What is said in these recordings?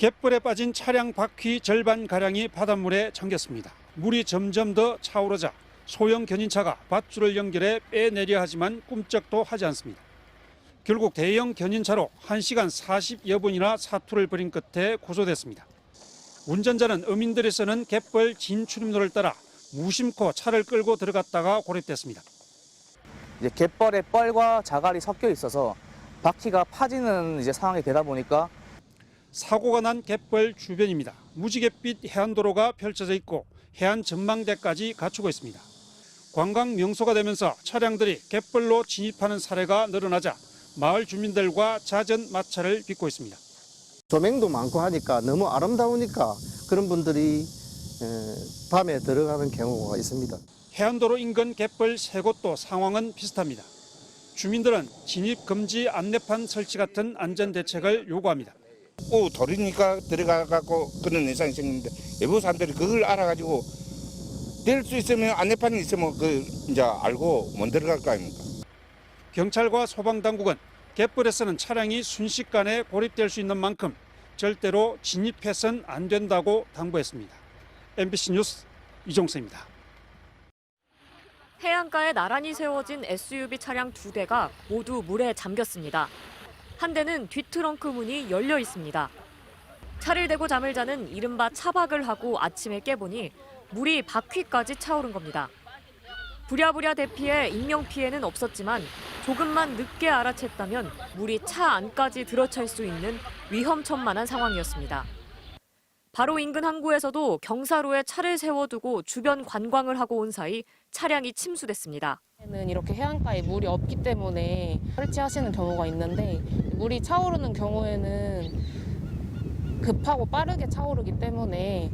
갯벌에 빠진 차량 바퀴 절반가량이 바닷물에 잠겼습니다. 물이 점점 더 차오르자 소형 견인차가 밧줄을 연결해 빼내려 하지만 꿈쩍도 하지 않습니다. 결국 대형 견인차로 1시간 40여 분이나 사투를 벌인 끝에 고소됐습니다. 운전자는 어민들이 쓰는 갯벌 진출입로를 따라 무심코 차를 끌고 들어갔다가 고립됐습니다. 이제 갯벌에 뻘과 자갈이 섞여 있어서 바퀴가 파지는 상황이 되다 보니까 사고가 난 갯벌 주변입니다. 무지갯빛 해안도로가 펼쳐져 있고 해안 전망대까지 갖추고 있습니다. 관광 명소가 되면서 차량들이 갯벌로 진입하는 사례가 늘어나자 마을 주민들과 잦은 마찰을 빚고 있습니다. 조명도 많고 하니까 너무 아름다우니까 그런 분들이 밤에 들어가는 경우가 있습니다. 해안도로 인근 갯벌 세 곳도 상황은 비슷합니다. 주민들은 진입 금지 안내판 설치 같은 안전 대책을 요구합니다. 도리니까 들어가고 그런 현상이 생기는데 외부 사람들이 그걸 알아가지고 될 수 있으면 안내판이 있으면 그 이제 알고 못 들어갈 거 아닙니까? 경찰과 소방당국은 갯벌에서는 차량이 순식간에 고립될 수 있는 만큼 절대로 진입해서는 안 된다고 당부했습니다. MBC 뉴스 이종세입니다. 해안가에 나란히 세워진 SUV 차량 2대가 모두 물에 잠겼습니다. 한 대는 뒷트렁크 문이 열려 있습니다. 차를 대고 잠을 자는 이른바 차박을 하고 아침에 깨보니 물이 바퀴까지 차오른 겁니다. 부랴부랴 대피해 인명피해는 없었지만 조금만 늦게 알아챘다면 물이 차 안까지 들어찰 수 있는 위험천만한 상황이었습니다. 바로 인근 항구에서도 경사로에 차를 세워두고 주변 관광을 하고 온 사이 차량이 침수됐습니다. 이렇게 해안가에 물이 없기 때문에 설치하시는 경우가 있는데 물이 차오르는 경우에는 급하고 빠르게 차오르기 때문에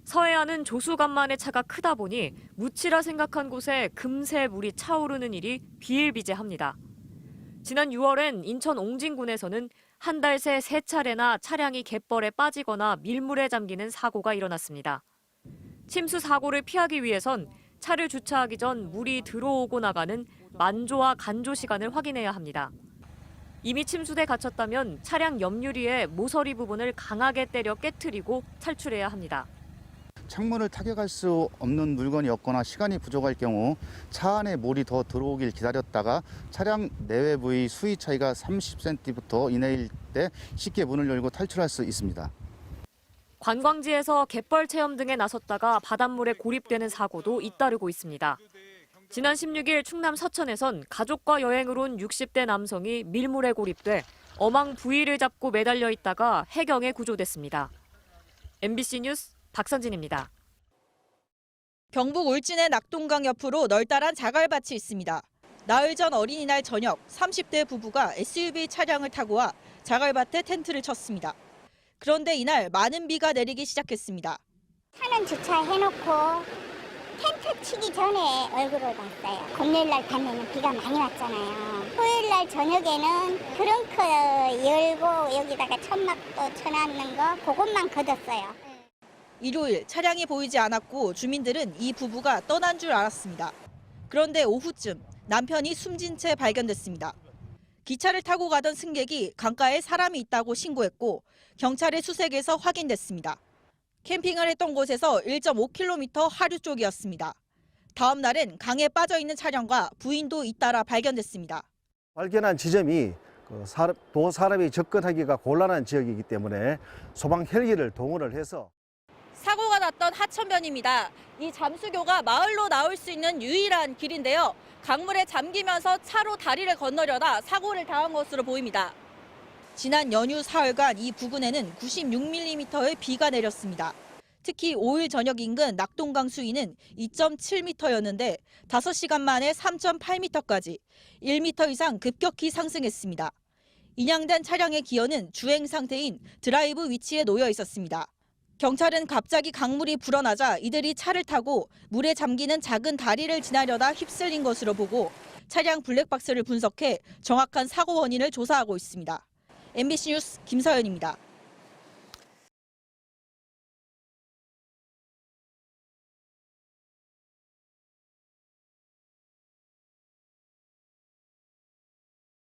서해안은 조수간만의 차가 크다 보니 묻히라 생각한 곳에 금세 물이 차오르는 일이 비일비재합니다. 지난 6월엔 인천 옹진군에서는 한 달 새 3차례나 차량이 갯벌에 빠지거나 밀물에 잠기는 사고가 일어났습니다. 침수 사고를 피하기 위해선 차를 주차하기 전 물이 들어오고 나가는 만조와 간조 시간을 확인해야 합니다. 이미 침수돼 갇혔다면 차량 옆유리의 모서리 부분을 강하게 때려 깨트리고 탈출해야 합니다. 창문을 타격할 수 없는 물건이 없거나 시간이 부족할 경우 차 안에 물이 더 들어오길 기다렸다가 차량 내외 부위 수위 차이가 30cm부터 이내일 때 쉽게 문을 열고 탈출할 수 있습니다. 관광지에서 갯벌 체험 등에 나섰다가 바닷물에 고립되는 사고도 잇따르고 있습니다. 지난 16일 충남 서천에선 가족과 여행을 온 60대 남성이 밀물에 고립돼 어망 부위를 잡고 매달려 있다가 해경에 구조됐습니다. MBC 뉴스 박선진입니다. 경북 울진의 낙동강 옆으로 널따란 자갈밭이 있습니다. 나흘 전 어린이날 저녁 30대 부부가 SUV 차량을 타고 와 자갈밭에 텐트를 쳤습니다. 그런데 이날 많은 비가 내리기 시작했습니다. 차는 주차해놓고 텐트 치기 전에 얼굴을 봤어요. 금요일날 밤에는 비가 많이 왔잖아요. 토요일날 저녁에는 트렁크 열고 여기다가 천막도 쳐놨는 거 그것만 걷었어요. 일요일 차량이 보이지 않았고 주민들은 이 부부가 떠난 줄 알았습니다. 그런데 오후쯤 남편이 숨진 채 발견됐습니다. 기차를 타고 가던 승객이 강가에 사람이 있다고 신고했고 경찰의 수색에서 확인됐습니다. 캠핑을 했던 곳에서 1.5km 하류 쪽이었습니다. 다음 날엔 강에 빠져 있는 차량과 부인도 잇따라 발견됐습니다. 발견한 지점이 사람이 접근하기가 곤란한 지역이기 때문에 소방 헬기를 동원을 해서 사고가 났던 하천변입니다. 이 잠수교가 마을로 나올 수 있는 유일한 길인데요. 강물에 잠기면서 차로 다리를 건너려다 사고를 당한 것으로 보입니다. 지난 연휴 사흘간 이 부근에는 96mm의 비가 내렸습니다. 특히 5일 저녁 인근 낙동강 수위는 2.7m였는데 5시간 만에 3.8m까지 1m 이상 급격히 상승했습니다. 인양된 차량의 기어는 주행 상태인 드라이브 위치에 놓여 있었습니다. 경찰은 갑자기 강물이 불어나자 이들이 차를 타고 물에 잠기는 작은 다리를 지나려다 휩쓸린 것으로 보고 차량 블랙박스를 분석해 정확한 사고 원인을 조사하고 있습니다. MBC 뉴스 김서연입니다.